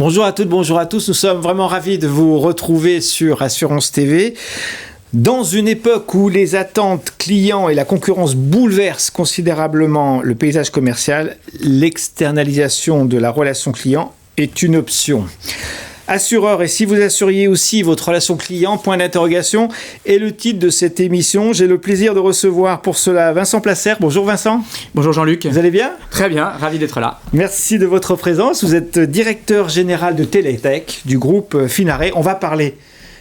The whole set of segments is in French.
Bonjour à toutes, bonjour à tous. Nous sommes vraiment ravis de vous retrouver sur Assurance TV. Dans une époque où les attentes clients et la concurrence bouleversent considérablement le paysage commercial, l'externalisation de la relation client est une option. Assureur, et si vous assuriez aussi votre relation client, point d'interrogation, est le titre de cette émission. J'ai le plaisir de recevoir pour cela Vincent Placert. Bonjour Vincent. Bonjour Jean-Luc. Vous allez bien ? Très bien, ravi d'être là. Merci de votre présence. Vous êtes directeur général de Télétech du groupe Finaré. On va parler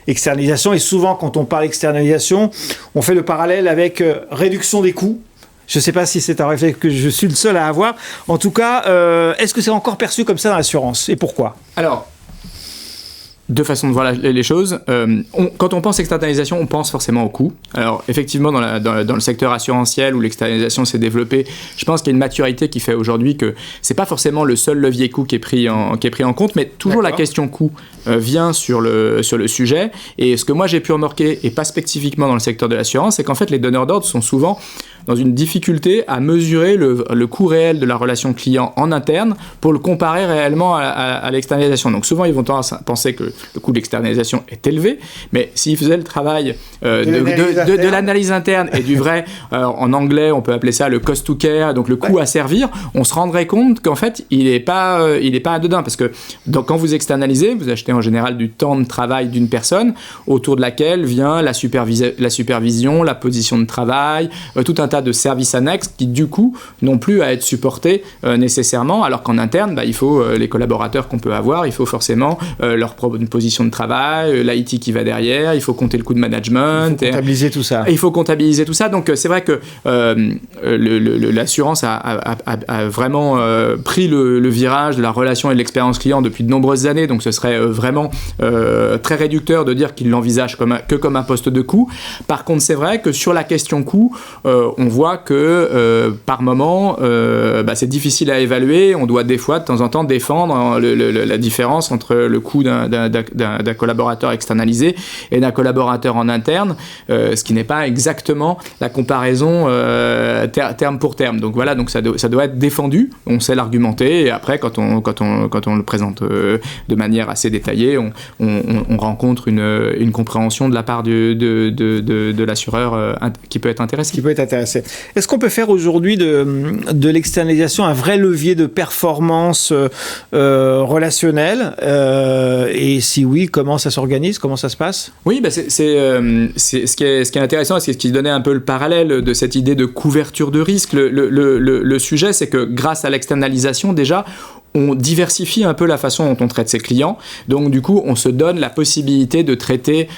externalisation, et souvent quand on parle externalisation, on fait le parallèle avec réduction des coûts. Je ne sais pas si c'est un réflexe que je suis le seul à avoir. En tout cas, est-ce que c'est encore perçu comme ça dans l'assurance et pourquoi ? Alors, deux façons de voir les choses. Quand on pense externalisation, on pense forcément au coût. Alors, effectivement, dans le secteur assurantiel où l'externalisation s'est développée, je pense qu'il y a une maturité qui fait aujourd'hui que c'est pas forcément le seul levier coût qui est pris en compte, mais toujours la question coût vient sur le sujet. Et ce que moi j'ai pu remarquer, et pas spécifiquement dans le secteur de l'assurance, c'est qu'en fait les donneurs d'ordre sont souvent dans une difficulté à mesurer le coût réel de la relation client en interne pour le comparer réellement à l'externalisation. Donc souvent ils vont tendance à penser que le coût de l'externalisation est élevé, mais s'ils faisaient le travail de l'analyse interne et du vrai, en anglais on peut appeler ça le cost to care, donc le coût à servir, on se rendrait compte qu'en fait il n'est pas anodin, parce que quand vous externalisez, vous achetez en général du temps de travail d'une personne autour de laquelle vient la supervision, la position de travail, tout un tas de services annexes qui du coup n'ont plus à être supportés nécessairement, alors qu'en interne il faut les collaborateurs qu'on peut avoir, il faut forcément leur position de travail, l'IT qui va derrière, il faut compter le coût de management, il faut comptabiliser tout ça. Il faut comptabiliser tout ça. Donc c'est vrai que l'assurance a vraiment pris le virage de la relation et de l'expérience client depuis de nombreuses années, donc ce serait vraiment très réducteur de dire qu'il l'envisage comme un poste de coût. Par contre, c'est vrai que sur la question coût, on voit que par moment, c'est difficile à évaluer. On doit des fois, de temps en temps, défendre la différence entre le coût d'un collaborateur externalisé et d'un collaborateur en interne, ce qui n'est pas exactement la comparaison terme pour terme. Donc voilà, donc ça doit être défendu. On sait l'argumenter, et après, quand on le présente de manière assez détaillée, on rencontre une compréhension de la part de l'assureur qui peut être intéressée. Est-ce qu'on peut faire aujourd'hui de l'externalisation un vrai levier de performance relationnelle et si oui, comment ça s'organise, comment ça se passe ? Oui, c'est ce qui est intéressant, et c'est ce qui donnait un peu le parallèle de cette idée de couverture de risque. Le sujet, c'est que grâce à l'externalisation, déjà, on diversifie un peu la façon dont on traite ses clients. Donc, du coup, on se donne la possibilité de traiter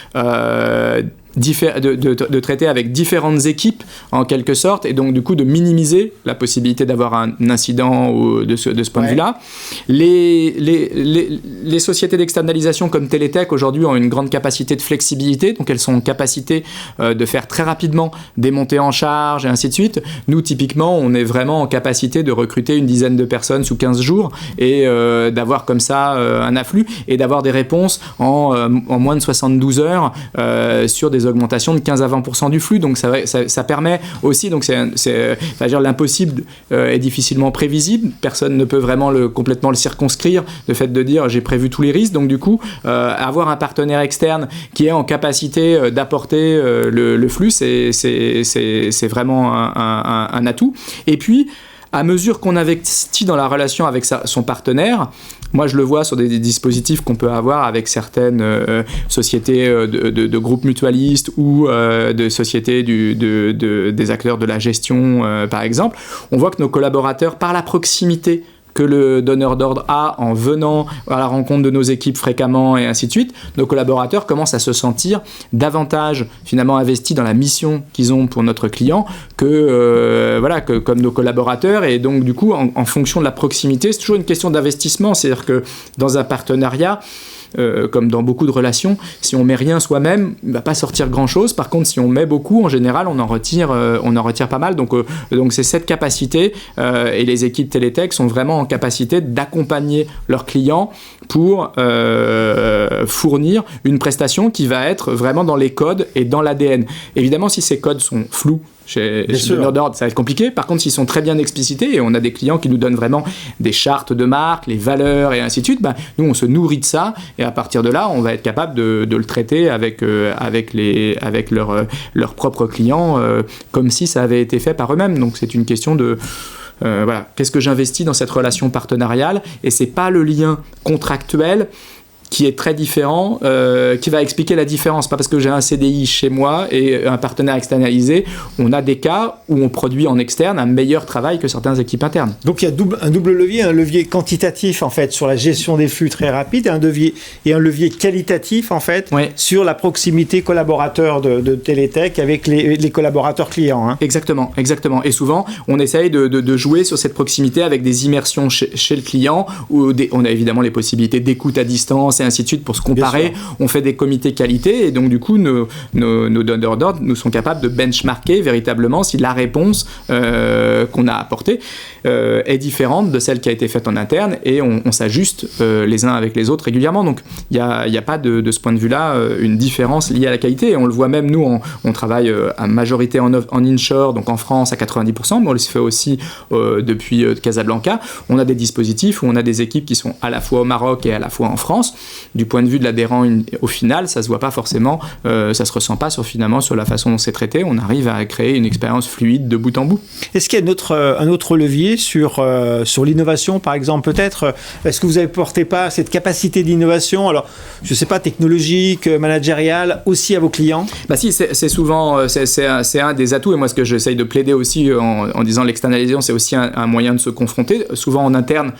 de traiter avec différentes équipes en quelque sorte, et donc du coup de minimiser la possibilité d'avoir un incident de ce point de vue-là. Les sociétés d'externalisation comme Télétech aujourd'hui ont une grande capacité de flexibilité, donc elles sont en capacité de faire très rapidement des montées en charge et ainsi de suite. Nous typiquement on est vraiment en capacité de recruter une dizaine de personnes sous 15 jours et d'avoir comme ça un afflux et d'avoir des réponses en moins de 72 heures sur des augmentation de 15 à 20% du flux, donc ça permet aussi, donc l'impossible est difficilement prévisible, personne ne peut vraiment complètement le circonscrire, le fait de dire j'ai prévu tous les risques, donc du coup avoir un partenaire externe qui est en capacité d'apporter le flux, c'est vraiment un atout. Et puis à mesure qu'on investit dans la relation avec son partenaire, moi je le vois sur des dispositifs qu'on peut avoir avec certaines sociétés de groupes mutualistes ou de sociétés des acteurs de la gestion par exemple, on voit que nos collaborateurs, par la proximité que le donneur d'ordre a en venant à la rencontre de nos équipes fréquemment et ainsi de suite, nos collaborateurs commencent à se sentir davantage finalement investis dans la mission qu'ils ont pour notre client que comme nos collaborateurs. Et donc du coup en fonction de la proximité, c'est toujours une question d'investissement, c'est-à-dire que dans un partenariat, comme dans beaucoup de relations, si on met rien soi-même, il ne va pas sortir grand-chose. Par contre, si on met beaucoup, en général, on en retire pas mal. Donc c'est cette capacité, et les équipes Télétech sont vraiment en capacité d'accompagner leurs clients pour fournir une prestation qui va être vraiment dans les codes et dans l'ADN. Évidemment, si ces codes sont flous chez le donneur d'ordre, ça va être compliqué. Par contre, s'ils sont très bien explicités, et on a des clients qui nous donnent vraiment des chartes de marque, les valeurs et ainsi de suite, nous, on se nourrit de ça, et à partir de là, on va être capable de le traiter avec leurs propres clients, comme si ça avait été fait par eux-mêmes. Donc, c'est une question de... voilà, qu'est-ce que j'investis dans cette relation partenariale, et c'est pas le lien contractuel qui est très différent, qui va expliquer la différence. Pas parce que j'ai un CDI chez moi et un partenaire externalisé, on a des cas où on produit en externe un meilleur travail que certaines équipes internes. Donc il y a un double levier, un levier quantitatif en fait sur la gestion des flux très rapides, et un levier qualitatif en fait sur la proximité collaborateur de Télétech avec les collaborateurs clients. Hein. Exactement. Et souvent, on essaye de jouer sur cette proximité avec des immersions chez le client, où on a évidemment les possibilités d'écoute à distance et ainsi de suite pour se comparer. On fait des comités qualité, et donc du coup nos donneurs d'ordre nous sont capables de benchmarker véritablement si la réponse qu'on a apportée est différente de celle qui a été faite en interne, et on s'ajuste les uns avec les autres régulièrement. Donc il n'y a pas de ce point de vue-là une différence liée à la qualité, et on le voit même, nous on travaille à majorité en inshore, donc en France à 90%, mais on le fait aussi depuis Casablanca. On a des dispositifs où on a des équipes qui sont à la fois au Maroc et à la fois en France. Du point de vue de l'adhérent, au final, ça se voit pas forcément, ça se ressent pas finalement sur la façon dont c'est traité. On arrive à créer une expérience fluide de bout en bout. Est-ce qu'il y a un autre levier sur l'innovation, par exemple, peut-être? Est-ce que vous n'apportez pas cette capacité d'innovation, alors je sais pas, technologique, managériale, aussi à vos clients? Si, c'est souvent c'est un des atouts, et moi ce que j'essaye de plaider aussi en disant l'externalisation, c'est aussi un moyen de se confronter. Souvent en interne,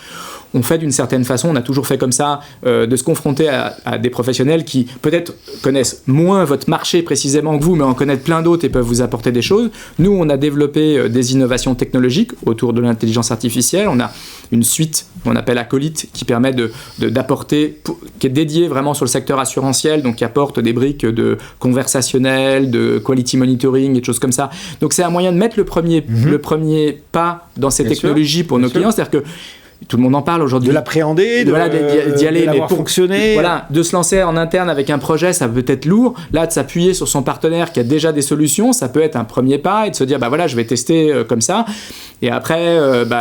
on fait d'une certaine façon, on a toujours fait comme ça, de se confronter à des professionnels qui peut-être connaissent moins votre marché précisément que vous, mais en connaissent plein d'autres et peuvent vous apporter des choses. Nous, on a développé des innovations technologiques autour de l'intelligence artificielle. On a une suite qu'on appelle Acolyte, qui permet d'apporter, qui est dédiée vraiment sur le secteur assurantiel, donc qui apporte des briques de conversationnel, de quality monitoring et des choses comme ça. Donc c'est un moyen de mettre le premier pas dans ces technologies pour nos clients, c'est-à-dire que tout le monde en parle aujourd'hui. De l'appréhender, d'y aller, mais pour fonctionner. Voilà, de se lancer en interne avec un projet, ça peut être lourd. Là, de s'appuyer sur son partenaire qui a déjà des solutions, ça peut être un premier pas, et de se dire, voilà, je vais tester comme ça. Et après,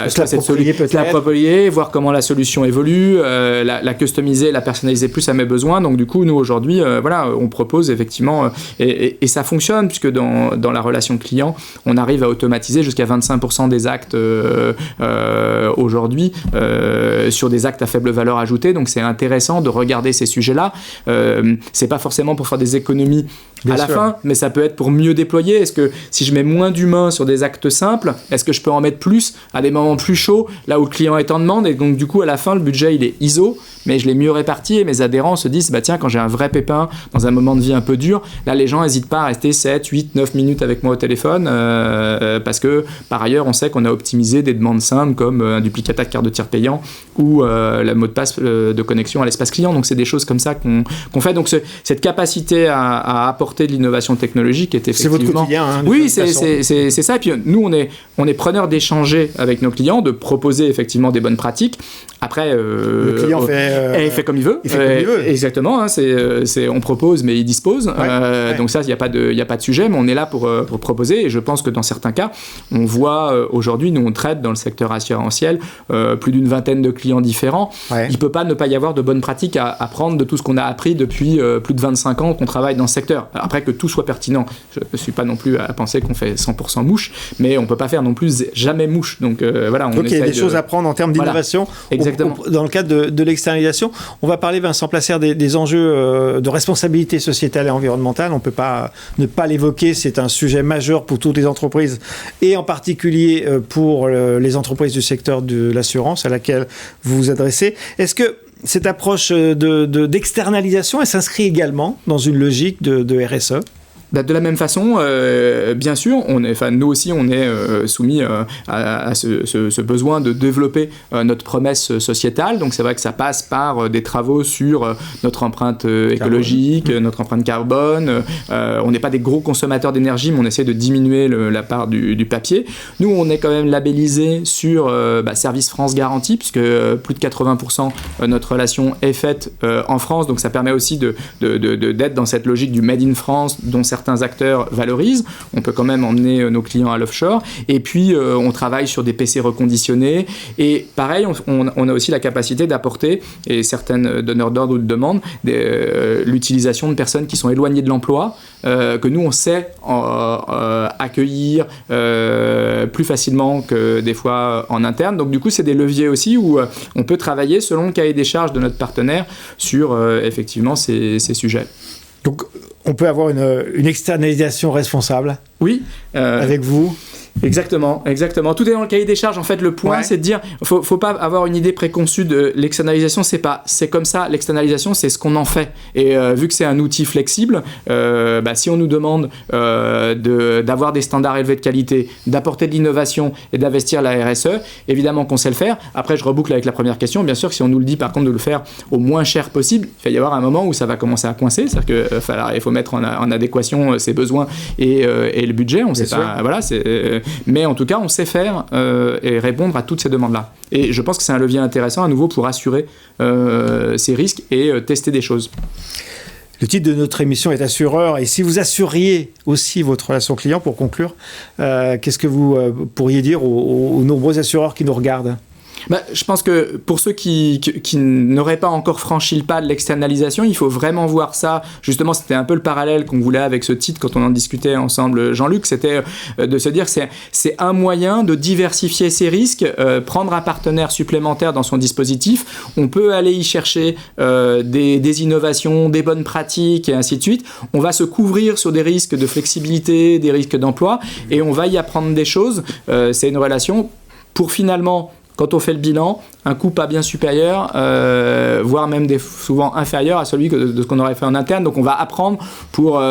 se l'approprier, voir comment la solution évolue, la customiser, la personnaliser plus à mes besoins. Donc du coup, nous aujourd'hui, on propose effectivement, et ça fonctionne, puisque dans la relation client, on arrive à automatiser jusqu'à 25% des actes aujourd'hui, sur des actes à faible valeur ajoutée. Donc c'est intéressant de regarder ces sujets-là. C'est pas forcément pour faire des économies à la fin, mais ça peut être pour mieux déployer. Est-ce que si je mets moins d'humains sur des actes simples, est-ce que je peux en mettre plus à des moments plus chauds, là où le client est en demande, et donc du coup à la fin le budget il est ISO, mais je l'ai mieux réparti, et mes adhérents se disent tiens, quand j'ai un vrai pépin dans un moment de vie un peu dur, là les gens n'hésitent pas à rester 7, 8, 9 minutes avec moi au téléphone, parce que par ailleurs on sait qu'on a optimisé des demandes simples comme un duplicata de carte de tiers payant ou le mot de passe de connexion à l'espace client. Donc c'est des choses comme ça qu'on fait. Donc cette capacité à apporter de l'innovation technologique est effectivement... C'est votre quotidien. Oui, c'est ça. Et puis nous, on est preneurs d'échanger avec nos clients, de proposer effectivement des bonnes pratiques. Après, le client fait comme il veut. Exactement. On propose, mais il dispose. Donc ça, il n'y a pas de sujet, mais on est là pour proposer. Et je pense que dans certains cas, on voit aujourd'hui, nous, on traite dans le secteur assurantiel plus d'une vingtaine de clients différents. Il ne peut pas ne pas y avoir de bonnes pratiques à apprendre de tout ce qu'on a appris depuis plus de 25 ans qu'on travaille dans ce secteur. Après, que tout soit pertinent, je ne suis pas non plus à penser qu'on fait 100% mouche, mais on ne peut pas faire non plus jamais mouche. Donc on il y a des choses à prendre en termes d'innovation. Exactement. Dans le cadre de l'externalisation, on va parler, Vincent Placer, des enjeux de responsabilité sociétale et environnementale. On ne peut pas ne pas l'évoquer. C'est un sujet majeur pour toutes les entreprises, et en particulier pour les entreprises du secteur de l'assurance à laquelle vous vous adressez. Est-ce que cette approche d'externalisation, elle s'inscrit également dans une logique de RSE ? De la même façon, bien sûr, nous aussi, on est soumis à ce besoin de développer notre promesse sociétale. Donc, c'est vrai que ça passe par des travaux sur notre empreinte écologique, notre empreinte carbone. On n'est pas des gros consommateurs d'énergie, mais on essaie de diminuer la part du papier. Nous, on est quand même labellisé sur Service France Garantie, puisque plus de 80% de notre relation est faite en France. Donc, ça permet aussi d'être dans cette logique du Made in France, dont certains certains acteurs valorisent. On peut quand même emmener nos clients à l'offshore. Et puis, on travaille sur des PC reconditionnés. Et pareil, on a aussi la capacité d'apporter, et certaines donneurs d'ordre ou de demandes, l'utilisation de personnes qui sont éloignées de l'emploi, que nous, on sait accueillir plus facilement que des fois en interne. Donc, du coup, c'est des leviers aussi où on peut travailler selon le cahier des charges de notre partenaire sur, effectivement, ces sujets. Donc, on peut avoir une externalisation responsable. Oui. Avec vous. Exactement. Tout est dans le cahier des charges. En fait, le point, c'est de dire, faut pas avoir une idée préconçue de l'externalisation. C'est comme ça. L'externalisation, c'est ce qu'on en fait. Et vu que c'est un outil flexible, si on nous demande d'avoir des standards élevés de qualité, d'apporter de l'innovation et d'investir la RSE, évidemment qu'on sait le faire. Après, je reboucle avec la première question. Bien sûr que si on nous le dit, par contre, de le faire au moins cher possible, il va y avoir un moment où ça va commencer à coincer. C'est-à-dire qu'il faut mettre en adéquation ses besoins et le budget. On sait pas. Voilà. Mais en tout cas, on sait faire et répondre à toutes ces demandes-là. Et je pense que c'est un levier intéressant à nouveau pour assurer ces risques et tester des choses. Le titre de notre émission est Assureur. Et si vous assuriez aussi votre relation client, pour conclure, qu'est-ce que vous pourriez dire aux nombreux assureurs qui nous regardent ? Je pense que pour ceux qui n'auraient pas encore franchi le pas de l'externalisation, il faut vraiment voir ça. Justement, c'était un peu le parallèle qu'on voulait avec ce titre quand on en discutait ensemble, Jean-Luc. C'était de se dire que c'est un moyen de diversifier ses risques, prendre un partenaire supplémentaire dans son dispositif. On peut aller y chercher des innovations, des bonnes pratiques et ainsi de suite. On va se couvrir sur des risques de flexibilité, des risques d'emploi et on va y apprendre des choses. C'est une relation pour finalement... Quand on fait le bilan, un coût pas bien supérieur, voire même souvent inférieur à celui de ce qu'on aurait fait en interne. Donc on va apprendre pour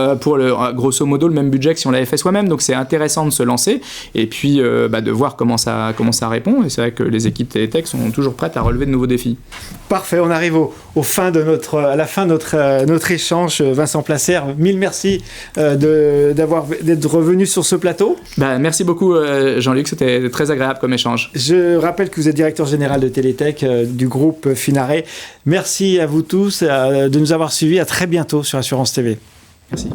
grosso modo le même budget que si on l'avait fait soi-même. Donc c'est intéressant de se lancer et puis de voir comment ça répond. Et c'est vrai que les équipes Télétech sont toujours prêtes à relever de nouveaux défis. Parfait, on arrive à la fin de notre échange. Vincent Placère, mille merci d'être revenu sur ce plateau. Merci beaucoup Jean-Luc, c'était très agréable comme échange. Je rappelle que vous êtes directeur général de Télétech du groupe Finaré. Merci à vous tous de nous avoir suivis. À très bientôt sur Assurance TV. Merci.